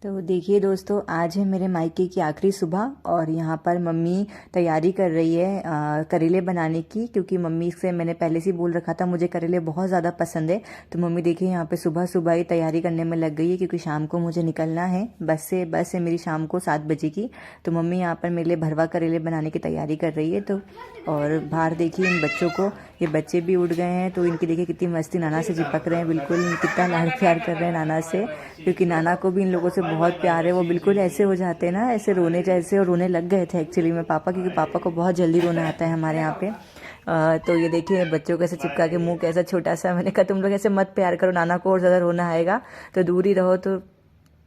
तो देखिए दोस्तों, आज है मेरे मायके की आखिरी सुबह और यहाँ पर मम्मी तैयारी कर रही है करेले बनाने की, क्योंकि मम्मी से मैंने पहले से ही बोल रखा था मुझे करेले बहुत ज़्यादा पसंद है। तो मम्मी देखिए यहाँ पे सुबह सुबह ही तैयारी करने में लग गई है, क्योंकि शाम को मुझे निकलना है। बस है मेरी शाम को 7 बजे की। तो मम्मी यहाँ पर मेरे लिए भरवा करेले बनाने की तैयारी कर रही है। तो और बाहर देखिए इन बच्चों को, ये बच्चे भी उठ गए हैं तो इनकी देखिए कितनी मस्ती, नाना से चिपक रहे हैं, बिल्कुल कितना लाड़ प्यार कर रहे हैं नाना से, क्योंकि नाना को भी इन लोगों से बहुत प्यार है। वो बिल्कुल ऐसे हो जाते हैं ना, ऐसे रोने जैसे, और रोने लग गए थे एक्चुअली में पापा, क्योंकि पापा को बहुत जल्दी रोना आता है हमारे यहाँ पे। तो ये देखिए बच्चों को ऐसे चिपका के मुंह कैसा छोटा सा, मैंने कहा तुम लोग ऐसे मत प्यार करो, नाना को और ज़्यादा रोना आएगा, तो दूर ही रहो। तो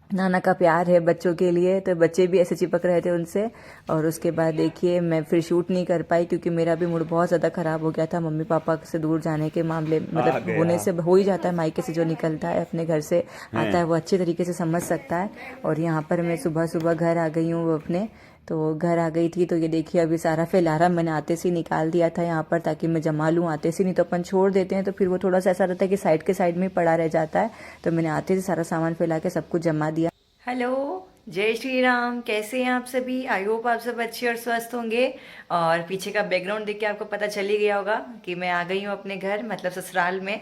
नाना का प्यार है बच्चों के लिए, तो बच्चे भी ऐसे चिपक रहे थे उनसे। और उसके बाद देखिए मैं फिर शूट नहीं कर पाई, क्योंकि मेरा भी मूड बहुत ज़्यादा ख़राब हो गया था मम्मी पापा से दूर जाने के मामले, मतलब होने से हो ही जाता है, मायके से जो निकलता है अपने घर से आता है वो अच्छे तरीके से समझ सकता है। और यहाँ पर मैं सुबह सुबह घर आ गई हूँ अपने, तो घर आ गई थी। तो ये देखिए अभी सारा फैलारा मैंने आते से निकाल दिया था यहाँ पर, ताकि मैं जमा लूँ आते से, नहीं तो अपन छोड़ देते हैं तो फिर वो थोड़ा सा ऐसा रहता है कि साइड के साइड में पड़ा रह जाता है। तो मैंने आते से सारा सामान फैला के सब कुछ जमा दिया। हेलो, जय श्री राम, कैसे हैं आप सभी? आई होप आप सब अच्छे और स्वस्थ होंगे। और पीछे का बैकग्राउंड देख के आपको पता चल ही गया होगा कि मैं आ गई हूँ अपने घर, मतलब ससुराल में।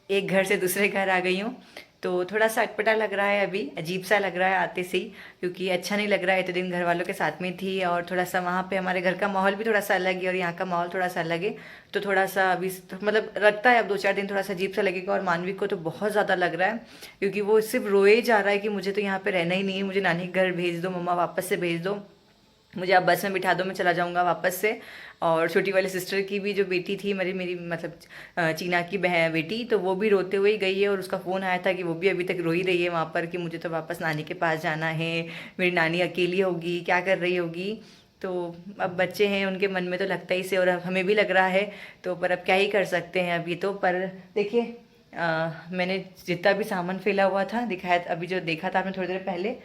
एक घर से दूसरे घर आ गई हूँ, तो थोड़ा सा अटपटा लग रहा है, अभी अजीब सा लग रहा है आते से ही, क्योंकि अच्छा नहीं लग रहा है। इतने दिन घर वालों के साथ में थी, और थोड़ा सा वहाँ पे हमारे घर का माहौल भी थोड़ा सा अलग है और यहाँ का माहौल थोड़ा सा अलग है। तो थोड़ा सा अभी मतलब लगता है अब 2-4 दिन थोड़ा सा अजीब सा लगेगा। और मानवी को तो बहुत ज़्यादा लग रहा है, क्योंकि वो सिर्फ रोए जा रहा है कि मुझे तो यहाँ पे रहना ही नहीं है, मुझे नानी के घर भेज दो मम्मा, वापस से भेज दो मुझे, आप बस में बिठा दो, मैं चला जाऊंगा वापस से। और छोटी वाली सिस्टर की भी जो बेटी थी मेरी मेरी मतलब चीना की बहन बेटी, तो वो भी रोते हुए ही गई है। और उसका फ़ोन आया था कि वो भी अभी तक रो ही रही है वहाँ पर, कि मुझे तो वापस नानी के पास जाना है, मेरी नानी अकेली होगी, क्या कर रही होगी। तो अब बच्चे हैं, उनके मन में तो लगता ही से, और अब हमें भी लग रहा है। तो पर अब क्या ही कर सकते हैं अभी तो। पर देखिए मैंने जितना भी सामान फैला हुआ था दिखाया, अभी जो देखा था आपने थोड़ी देर पहले,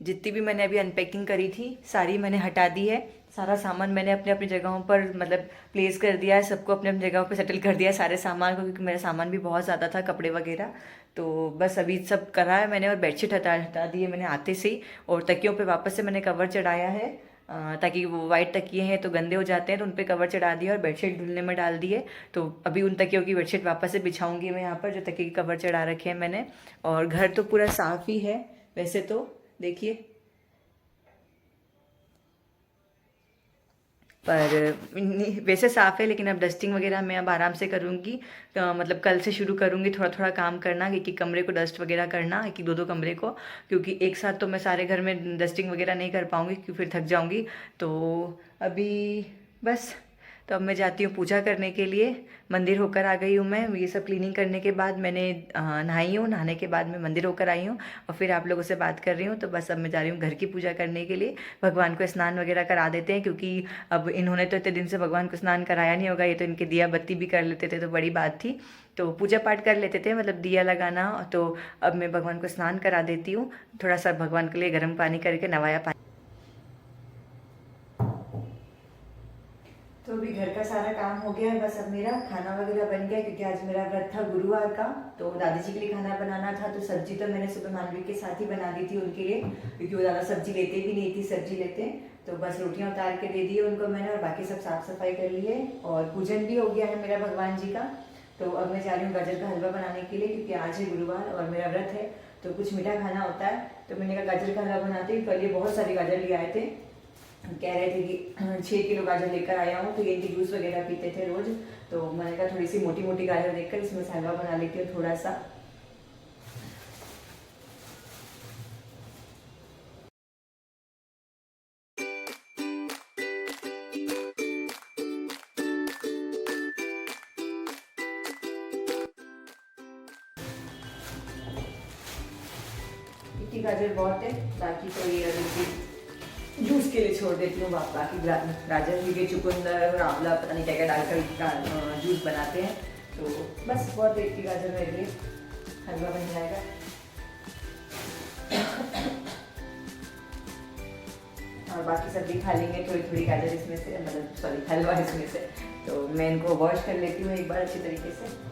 जितनी भी मैंने अभी अनपैकिंग करी थी सारी मैंने हटा दी है। सारा सामान मैंने अपने अपनी जगहों पर मतलब प्लेस कर दिया है, सबको अपने अपनी जगहों पर सेटल कर दिया है सारे सामान को, क्योंकि मेरा सामान भी बहुत ज़्यादा था, कपड़े वगैरह। तो बस अभी सब करा है मैंने, और बेडशीट हटा हटा दी है मैंने आते से ही। और तकियों पे वापस से मैंने कवर चढ़ाया है, ताकि वो वाइट तकिए हैं तो गंदे हो जाते हैं, तो उन पर कवर चढ़ा दिया और बेडशीट धुलने में डाल दी है। तो अभी उन तकियों की बेडशीट वापस से बिछाऊंगी मैं यहाँ पर, जो तकिए के कवर चढ़ा रखे हैं मैंने। और घर तो पूरा साफ ही है वैसे तो, देखिए। पर वैसे साफ़ है, लेकिन अब डस्टिंग वगैरह मैं अब आराम से करूँगी। मतलब कल से शुरू करूँगी थोड़ा थोड़ा काम करना, एक एक कमरे को डस्ट वगैरह करना, एक एक दो दो कमरे को, क्योंकि एक साथ तो मैं सारे घर में डस्टिंग वगैरह नहीं कर पाऊँगी, क्योंकि फिर थक जाऊँगी। तो अभी बस, तो अब मैं जाती हूँ पूजा करने के लिए। मंदिर होकर आ गई हूँ मैं, ये सब क्लीनिंग करने के बाद मैंने नहाई हूँ, नहाने के बाद मैं मंदिर होकर आई हूँ, और फिर आप लोगों से बात कर रही हूँ। तो बस अब मैं जा रही हूँ घर की पूजा करने के लिए। भगवान को स्नान वगैरह करा देते हैं, क्योंकि अब इन्होंने तो इतने दिन से भगवान को स्नान कराया नहीं होगा, ये तो इनके दिया बत्ती भी कर लेते थे तो बड़ी बात थी। तो पूजा पाठ कर लेते थे, मतलब दिया लगाना। तो अब मैं भगवान को स्नान करा देती हूँ, थोड़ा सा भगवान के लिए गर्म पानी करके, नवाया पानी। तो अभी घर का सारा काम हो गया है, बस अब मेरा खाना वगैरह बन गया, क्योंकि आज मेरा व्रत था गुरुवार का। तो दादी जी के लिए खाना बनाना था, तो सब्जी तो मैंने सुबह मानवी के साथ ही बना दी थी उनके लिए, क्योंकि वो ज़्यादा सब्जी लेते भी नहीं थी, सब्जी लेते। तो बस रोटियां उतार के दे दी उनको मैंने, और बाकी सब साफ सफाई कर ली है, और पूजन भी हो गया है मेरा भगवान जी का। तो अब मैं जा रही हूँ गाजर का हलवा बनाने के लिए, क्योंकि आज है गुरुवार और मेरा व्रत है, तो कुछ मीठा खाना होता है। तो मैंने कहा गाजर का हलवा बनाती हूँ। कल ये बहुत सारी गाजर ले आए थे, कह रहे थे कि 6 किलो गाजर लेकर आया हूँ, तो ये इनकी जूस वगैरह पीते थे रोज। तो मैंने कहा थोड़ी सी मोटी मोटी गाजर देखकर इसमें से हलवा बना लेती हूँ थोड़ा सा। इतनी गाजर बहुत है, बाकी तो ये अभी जूस के लिए छोड़ देती हूँ। बाकी गाजर के चुकंदर और आंवला पता नहीं क्या क्या डालकर जूस बनाते हैं। तो बस बहुत देर की गाजर मेरे लिए हलवा बन जाएगा। और बाकी सब्जी खा लेंगे थोड़ी थोड़ी गाजर इसमें से, मतलब सॉरी हलवा इसमें से। तो मैं इनको वॉश कर लेती हूँ एक बार अच्छी तरीके से।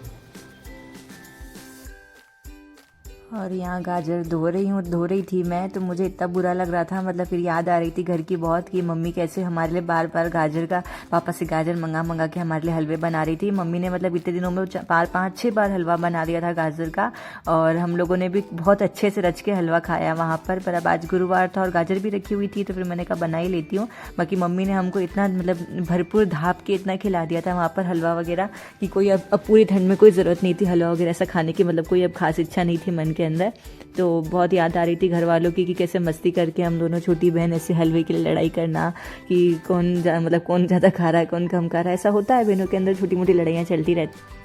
और यहाँ गाजर धो रही थी मैं, तो मुझे इतना बुरा लग रहा था, मतलब फिर याद आ रही थी घर की बहुत कि मम्मी कैसे हमारे लिए बार बार गाजर का पापा से गाजर मंगा के हमारे लिए हलवे बना रही थी। मम्मी ने मतलब इतने दिनों में 5-6 बार हलवा बना दिया था गाजर का, और हम लोगों ने भी बहुत अच्छे से रच के हलवा खाया वहाँ पर अब आज गुरुवार था और गाजर भी रखी हुई थी, तो फिर मैंने कहा बना ही लेती हूँ। बाकी मम्मी ने हमको इतना मतलब भरपूर धाप के इतना खिला दिया था वहाँ पर हलवा वगैरह कि कोई अब पूरी ठंड में कोई ज़रूरत नहीं थी हलवा वगैरह ऐसा खाने की, मतलब कोई अब खास इच्छा नहीं थी मन के अंदर। तो बहुत याद आ रही थी घर वालों की कि कैसे मस्ती करके हम दोनों छोटी बहन ऐसे हलवे के लिए लड़ाई करना कि मतलब कौन ज़्यादा खा रहा है कौन कम खा रहा है। ऐसा होता है बहनों के अंदर, छोटी मोटी लड़ाइयाँ चलती रहती।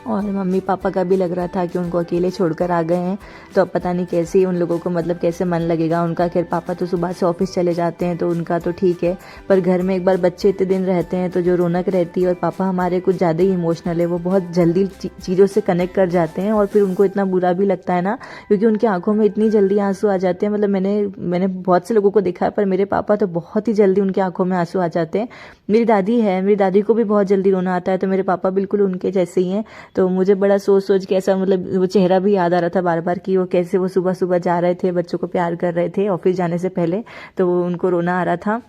और मम्मी पापा का भी लग रहा था कि उनको अकेले छोड़कर आ गए हैं, तो अब पता नहीं कैसे ही उन लोगों को मतलब कैसे मन लगेगा उनका। खैर पापा तो सुबह से ऑफिस चले जाते हैं तो उनका तो ठीक है, पर घर में एक बार बच्चे इतने दिन रहते हैं तो जो रौनक रहती है। और पापा हमारे कुछ ज़्यादा ही इमोशनल है, वो बहुत जल्दी चीज़ों से कनेक्ट कर जाते हैं और फिर उनको इतना बुरा भी लगता है ना, क्योंकि उनकी आंखों में इतनी जल्दी आंसू आ जाते हैं। मतलब मैंने बहुत से लोगों को देखा है, पर मेरे पापा तो बहुत ही जल्दी उनकी आंखों में आंसू आ जाते हैं। मेरी दादी है, मेरी दादी को भी बहुत जल्दी रोना आता है, तो मेरे पापा बिल्कुल उनके जैसे ही हैं। तो मुझे बड़ा सोच के ऐसा मतलब वो चेहरा भी याद आ रहा था बार बार कि वो कैसे वो सुबह सुबह जा रहे थे, बच्चों को प्यार कर रहे थे ऑफिस जाने से पहले, तो उनको रोना आ रहा था।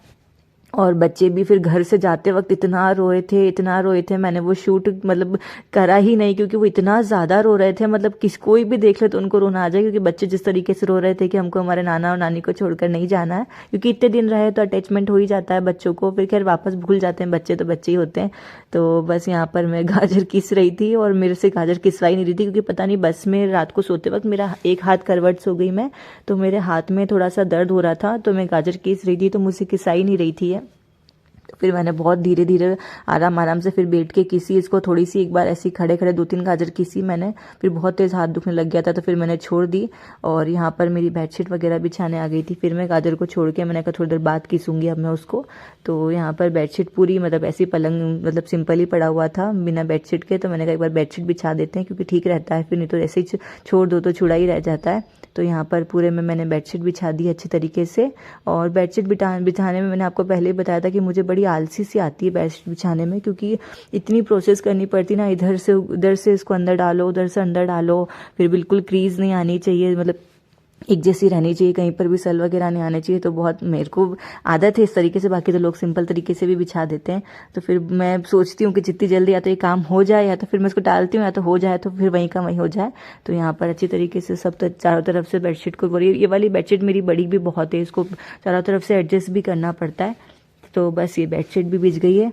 और बच्चे भी फिर घर से जाते वक्त इतना रोए थे। मैंने वो शूट मतलब करा ही नहीं, क्योंकि वो इतना ज़्यादा रो रहे थे, मतलब कोई भी देख ले तो उनको रोना आ जाए, क्योंकि बच्चे जिस तरीके से रो रहे थे कि हमको हमारे नाना और नानी को छोड़कर नहीं जाना है, क्योंकि इतने दिन रहे तो अटैचमेंट हो ही जाता है बच्चों को, फिर खैर वापस भूल जाते हैं बच्चे, तो बच्चे ही होते हैं। तो बस यहाँ पर मैं गाजर किस रही थी और मेरे से गाजर किसवाई नहीं रही थी, क्योंकि पता नहीं बस में रात को सोते वक्त मेरा एक हाथ करवट सो गई मैं, तो मेरे हाथ में थोड़ा सा दर्द हो रहा था, तो मैं गाजर किस रही थी तो मुझसे किसाई नहीं रही थी। तो फिर मैंने बहुत धीरे धीरे आराम से फिर बैठ के किसी इसको थोड़ी सी, एक बार ऐसी खड़े 2-3 गाजर किसी मैंने, फिर बहुत तेज़ हाथ दुखने लग गया था, तो फिर मैंने छोड़ दी। और यहाँ पर मेरी बेडशीट वगैरह बिछाने आ गई थी, फिर मैं गाजर को छोड़ के मैंने कहा थोड़ी देर बाद किसूंगी अब मैं उसको। तो यहाँ पर बेडशीट पूरी मतलब ऐसी पलंग मतलब सिंपल ही पड़ा हुआ था बिना बेडशीट के, तो मैंने कहा एक बार बेडशीट बिछा देते हैं क्योंकि ठीक रहता है, फिर नहीं तो ऐसे ही छोड़ दो तो छुड़ा ही रह जाता है। तो यहाँ पर पूरे में मैंने बेडशीट बिछा दी अच्छी तरीके से। और बेडशीट बिछाने में मैंने आपको पहले ही बताया था कि मुझे बड़ी आलसी सी आती है बेडशीट बिछाने में, क्योंकि इतनी प्रोसेस करनी पड़ती ना, इधर से उधर से इसको अंदर डालो, उधर से अंदर डालो, फिर बिल्कुल क्रीज नहीं आनी चाहिए, मतलब एक जैसी रहनी चाहिए, कहीं पर भी सल वगैरह नहीं आने चाहिए। तो बहुत मेरे को आदत है इस तरीके से, बाकी तो लोग सिंपल तरीके से भी बिछा देते हैं। तो फिर मैं सोचती हूँ कि जितनी जल्दी या तो ये काम हो जाए या तो फिर मैं इसको डालती हूँ, या तो हो जाए तो फिर वहीं का वहीं हो जाए। तो यहाँ पर अच्छी तरीके से सब तो चारों तरफ से बेडशीट को, ये वाली बेडशीट मेरी बड़ी भी बहुत है, इसको चारों तरफ से एडजस्ट भी करना पड़ता है। तो बस ये बेडशीट भी बिछ गई है।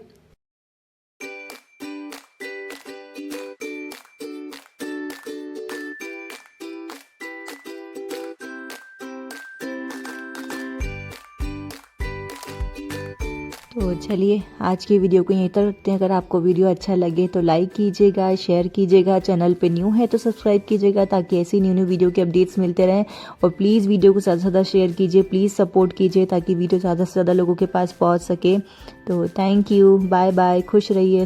तो चलिए आज की वीडियो को यहीं तक रखते हैं। अगर आपको वीडियो अच्छा लगे तो लाइक कीजिएगा, शेयर कीजिएगा, चैनल पे न्यू है तो सब्सक्राइब कीजिएगा ताकि ऐसी न्यू वीडियो के अपडेट्स मिलते रहें। और प्लीज़ वीडियो को ज़्यादा से ज़्यादा शेयर कीजिए, प्लीज़ सपोर्ट कीजिए ताकि वीडियो ज़्यादा से ज़्यादा लोगों के पास पहुँच सके। तो थैंक यू, बाय बाय, खुश रहिए।